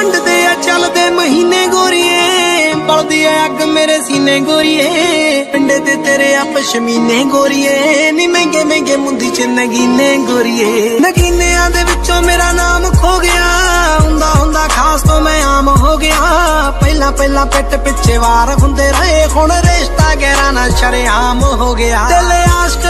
वंडदे आ चलदे महीने गोरीए, बलदी है अग मेरे सीने गोरीए, पिंडे ते तेरे आ पशमीने गोरीए, नी महंगे महंगे मुंदी च नगीने गोरीए। नगीनियां दे विचों मेरा नाम खो गया, हुंदा हुंदा खास तो मैं आम हो गया। पहला पहला पिट पिछे वार हुंदे रहे, हुण रिश्ता गहरा ना शरेआम हो गया। दिल आशिक